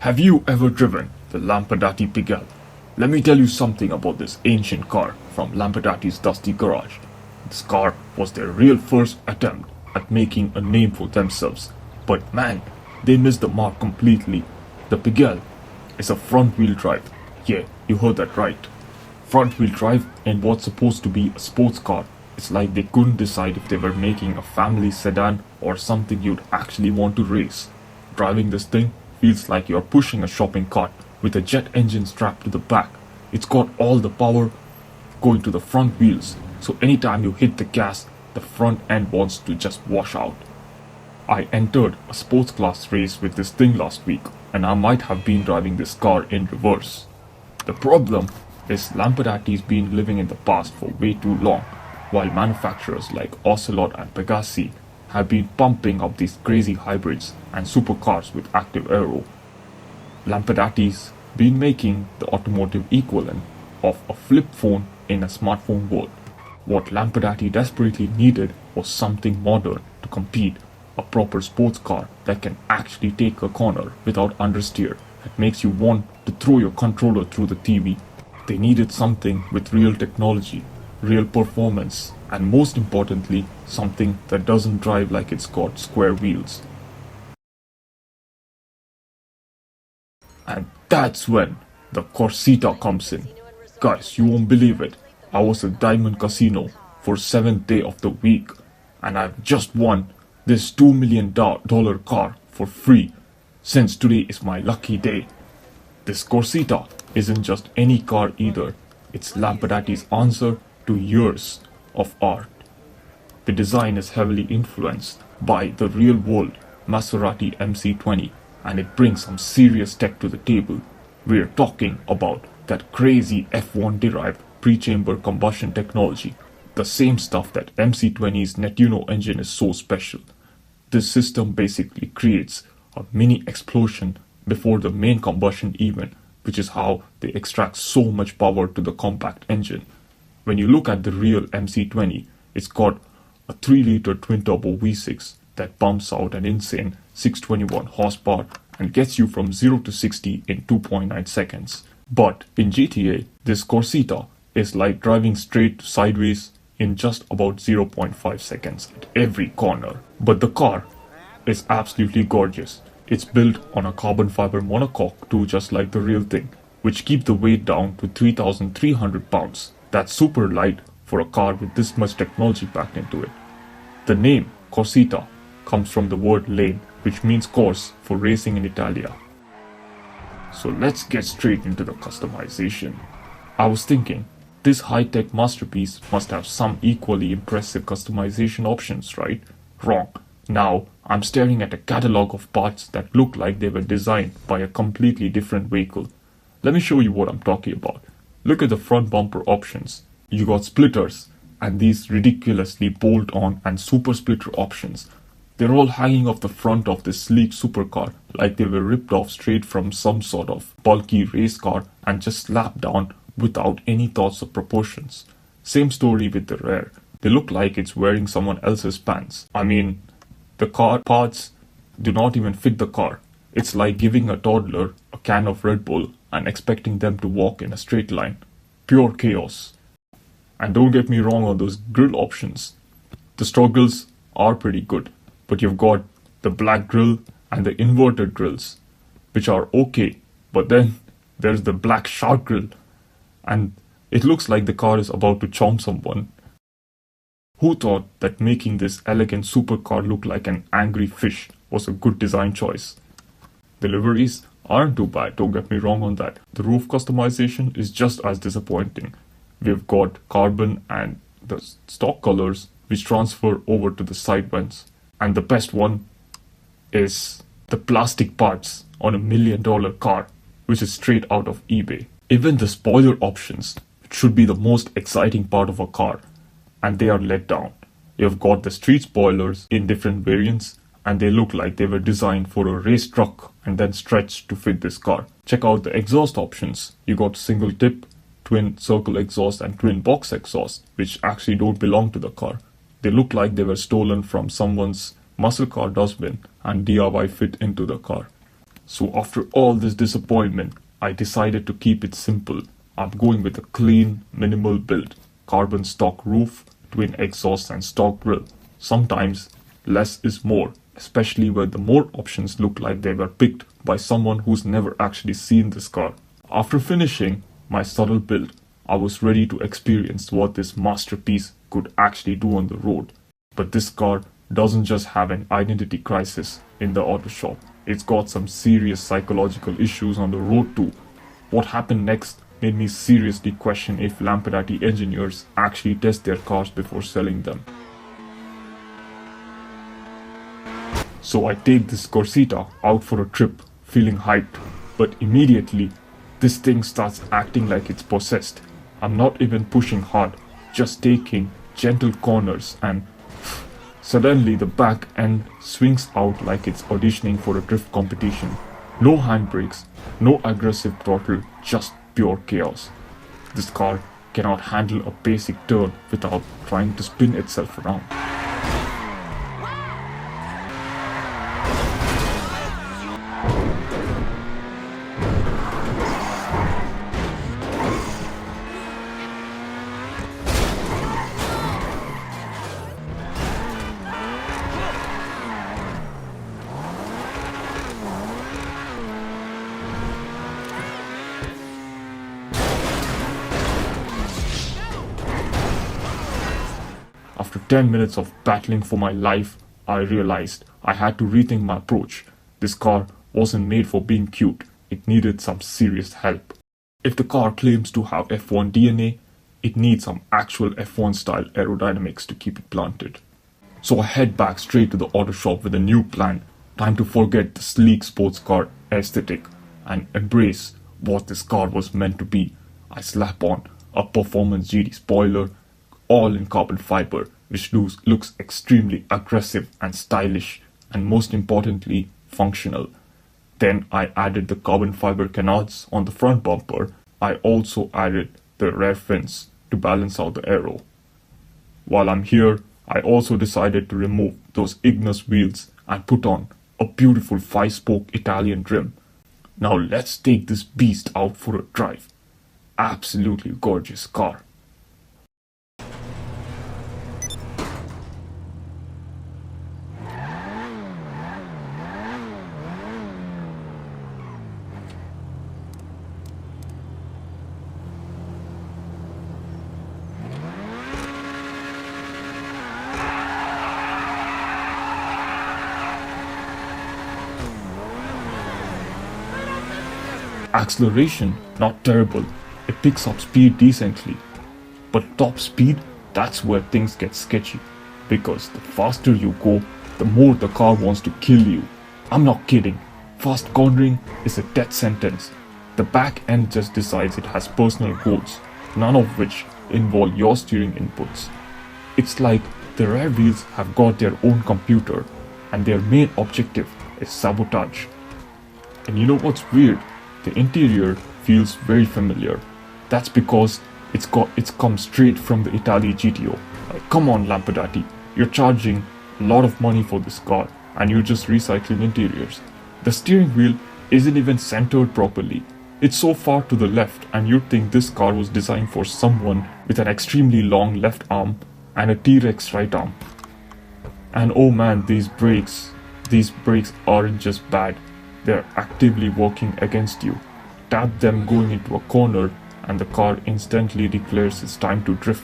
Have you ever driven the Lampadati Corsita? Let me tell you something about this ancient car from Lampadati's dusty garage. This car was their real first attempt at making a name for themselves. But man, they missed the mark completely. The Corsita is a front-wheel drive. Yeah, you heard that right. Front-wheel drive in what's supposed to be a sports car. It's like they couldn't decide if they were making a family sedan or something you'd actually want to race. Driving this thing feels like you're pushing a shopping cart with a jet engine strapped to the back. It's got all the power going to the front wheels, so anytime you hit the gas, the front end wants to just wash out. I entered a sports class race with this thing last week, and I might have been driving this car in reverse. The problem is Lampadati's been living in the past for way too long, while manufacturers like Ocelot and Pegasi have been pumping up these crazy hybrids and supercars with active aero. Lampadati's been making the automotive equivalent of a flip phone in a smartphone world. What Lampadati desperately needed was something modern to compete, a proper sports car that can actually take a corner without understeer, that makes you want to throw your controller through the TV. They needed something with real technology, real performance, and most importantly, something that doesn't drive like it's got square wheels. And that's when the Corsita comes in. Guys, you won't believe it. I was at Diamond Casino for 7th day of the week, and I've just won this $2 million car for free, since today is my lucky day. This Corsita isn't just any car either. It's Lampadati's answer to years of art. The design is heavily influenced by the real-world Maserati MC20, and it brings some serious tech to the table. We're talking about that crazy F1-derived pre-chamber combustion technology, the same stuff that MC20's Nettuno engine is so special. This system basically creates a mini explosion before the main combustion event, which is how they extract so much power to the compact engine. When you look at the real MC20, it's got a 3-liter twin-turbo V6 that pumps out an insane 621 horsepower and gets you from 0 to 60 in 2.9 seconds. But in GTA, this Corsita is like driving straight to sideways in just about 0.5 seconds at every corner. But the car is absolutely gorgeous. It's built on a carbon fiber monocoque too, just like the real thing, which keep the weight down to 3,300 pounds. That's super light for a car with this much technology packed into it. The name Corsita comes from the word lane, which means course for racing in Italia. So let's get straight into the customization. I was thinking, this high-tech masterpiece must have some equally impressive customization options, right? Wrong. Now, I'm staring at a catalog of parts that look like they were designed by a completely different vehicle. Let me show you what I'm talking about. Look at the front bumper options. You got splitters and these ridiculously bolt-on and super splitter options. They're all hanging off the front of this sleek supercar like they were ripped off straight from some sort of bulky race car and just slapped down without any thoughts of proportions. Same story with the rear. They look like it's wearing someone else's pants. I mean, the car parts do not even fit the car. It's like giving a toddler a can of Red Bull and expecting them to walk in a straight line. Pure chaos. And don't get me wrong on those grille options. The struggles are pretty good, but you've got the black grille and the inverted grills, which are okay, but then there's the black shark grille, and it looks like the car is about to chomp someone. Who thought that making this elegant supercar look like an angry fish was a good design choice? The liveries aren't too bad, don't get me wrong on that. The roof customization is just as disappointing. We've got carbon and the stock colors which transfer over to the side vents. And the best one is the plastic parts on a $1 million car, which is straight out of eBay. Even the spoiler options, which should be the most exciting part of a car, and they are let down. You've got the street spoilers in different variants, and they look like they were designed for a race truck and then stretched to fit this car. Check out the exhaust options. You got single tip, twin circle exhaust and twin box exhaust, which actually don't belong to the car. They look like they were stolen from someone's muscle car dustbin and DIY fit into the car. So after all this disappointment, I decided to keep it simple. I'm going with a clean, minimal build. Carbon stock roof, twin exhaust and stock grille. Sometimes less is more, especially where the more options look like they were picked by someone who's never actually seen this car. After finishing my subtle build, I was ready to experience what this masterpiece could actually do on the road. But this car doesn't just have an identity crisis in the auto shop. It's got some serious psychological issues on the road too. What happened next made me seriously question if Lampadati engineers actually test their cars before selling them. So I take this Corsita out for a trip, feeling hyped, but immediately this thing starts acting like it's possessed. I'm not even pushing hard, just taking gentle corners, and suddenly the back end swings out like it's auditioning for a drift competition. No handbrakes, no aggressive throttle, just pure chaos. This car cannot handle a basic turn without trying to spin itself around. After 10 minutes of battling for my life, I realized I had to rethink my approach. This car wasn't made for being cute, it needed some serious help. If the car claims to have F1 DNA, it needs some actual F1 style aerodynamics to keep it planted. So I head back straight to the auto shop with a new plan. Time to forget the sleek sports car aesthetic and embrace what this car was meant to be. I slap on a performance GT spoiler, all in carbon fiber, which looks extremely aggressive and stylish, and most importantly, functional. Then I added the carbon fiber canards on the front bumper. I also added the rear fins to balance out the aero. While I'm here, I also decided to remove those Ignis wheels and put on a beautiful 5-spoke Italian rim. Now let's take this beast out for a drive. Absolutely gorgeous car. Acceleration, not terrible. It picks up speed decently. But top speed, that's where things get sketchy. Because the faster you go, the more the car wants to kill you. I'm not kidding. Fast cornering is a death sentence. The back end just decides it has personal goals, none of which involve your steering inputs. It's like the rear wheels have got their own computer, and their main objective is sabotage. And you know what's weird? The interior feels very familiar. That's because it's come straight from the Italy GTO. Like, come on Lampadati, you're charging a lot of money for this car and you're just recycling interiors. The steering wheel isn't even centered properly. It's so far to the left, and you'd think this car was designed for someone with an extremely long left arm and a T-Rex right arm. And oh man, these brakes aren't just bad. They're actively working against you. Tap them going into a corner and the car instantly declares it's time to drift.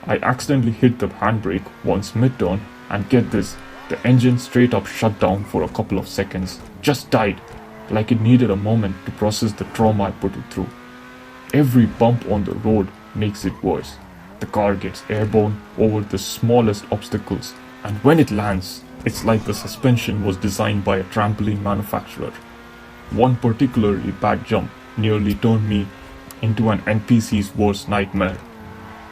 I accidentally hit the handbrake once mid-turn, and get this, the engine straight up shut down for a couple of seconds. Just died, like it needed a moment to process the trauma I put it through. Every bump on the road makes it worse. The car gets airborne over the smallest obstacles, and when it lands, it's like the suspension was designed by a trampoline manufacturer. One particularly bad jump nearly turned me into an NPC's worst nightmare.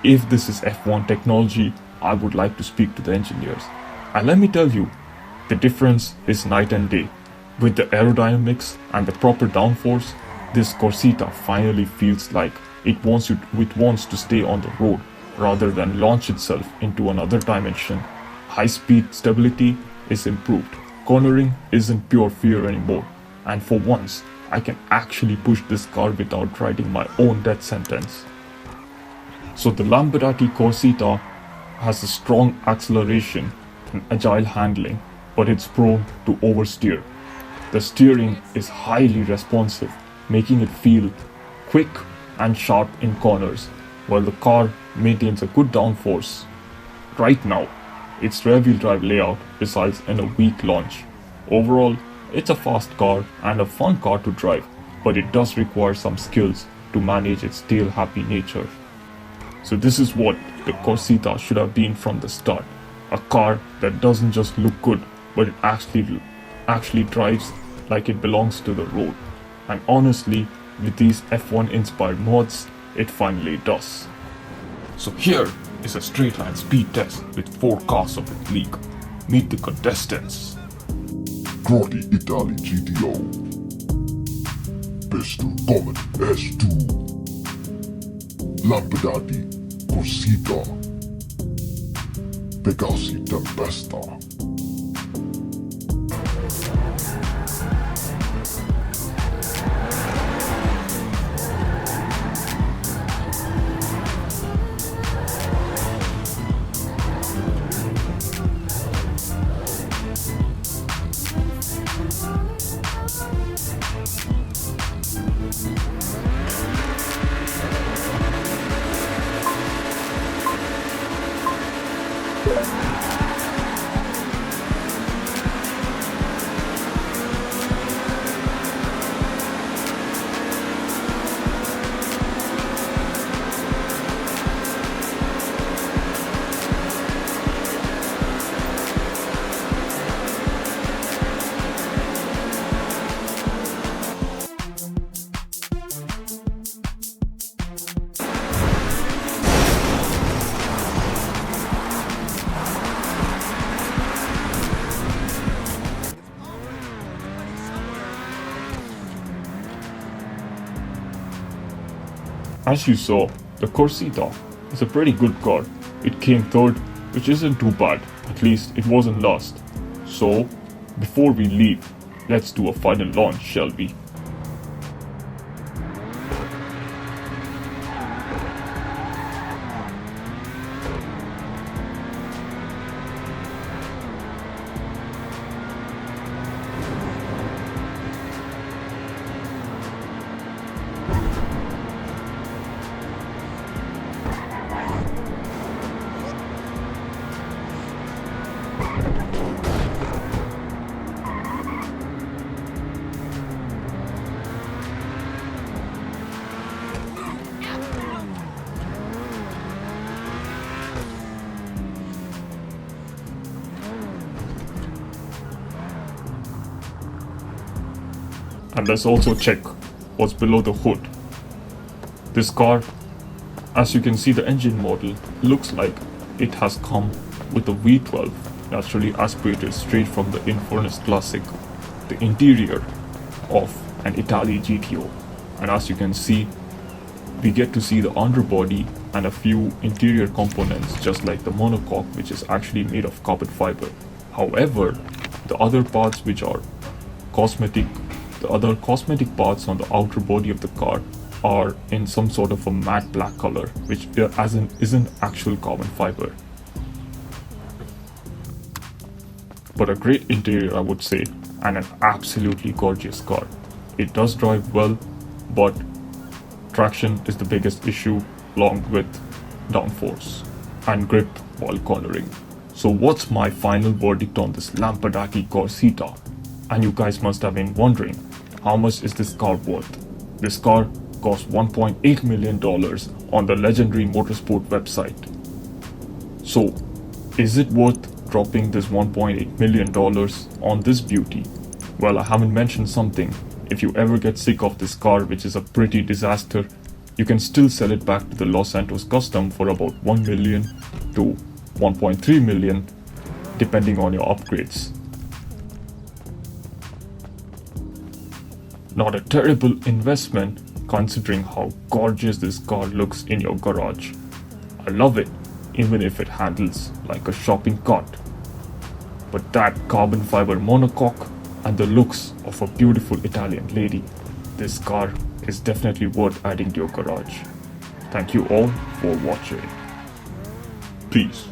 If this is F1 technology, I would like to speak to the engineers. And let me tell you, the difference is night and day. With the aerodynamics and the proper downforce, this Corsita finally feels like it wants to stay on the road rather than launch itself into another dimension. High speed stability is improved. Cornering isn't pure fear anymore. and for once, I can actually push this car without writing my own death sentence. So the Lampadati Corsita has a strong acceleration and agile handling, but it's prone to oversteer. The steering is highly responsive, making it feel quick and sharp in corners, while the car maintains a good downforce. Right now, its rear-wheel drive layout results in a weak launch. Overall, it's a fast car and a fun car to drive, but it does require some skills to manage its tail-happy nature. So this is what the Corsita should have been from the start. A car that doesn't just look good, but it actually drives like it belongs to the road. And honestly, with these F1 inspired mods, it finally does. So here is a straight line speed test with 4 cars of its league. Meet the contestants. Grotti Italy GTO Pistol Comet S2 Lampadati Corsita Pegasi Tempesta. As you saw, the Corsita is a pretty good car. It came third, which isn't too bad, at least it wasn't last. So, before we leave, let's do a final launch, shall we? And let's also check what's below the hood. This car, as you can see, the engine model looks like it has come with a V12 naturally aspirated straight from the Infernus Classic, the interior of an Italy GTO. And as you can see, we get to see the underbody and a few interior components just like the monocoque, which is actually made of carbon fiber. However, the other parts which are cosmetic, the other cosmetic parts on the outer body of the car are in some sort of a matte black color, which isn't actual carbon fiber. But a great interior, I would say, and an absolutely gorgeous car. It does drive well, but traction is the biggest issue, along with downforce and grip while cornering. So what's my final verdict on this Lampadati Corsita? And you guys must have been wondering, how much is this car worth? This car cost $1.8 million on the legendary motorsport website. So, is it worth dropping this $1.8 million on this beauty? Well, I haven't mentioned something. If you ever get sick of this car, which is a pretty disaster, you can still sell it back to the Los Santos Custom for about $1 million to $1.3 million, depending on your upgrades. Not a terrible investment considering how gorgeous this car looks in your garage. I love it, even if it handles like a shopping cart. But that carbon fiber monocoque and the looks of a beautiful Italian lady, this car is definitely worth adding to your garage. Thank you all for watching. Peace.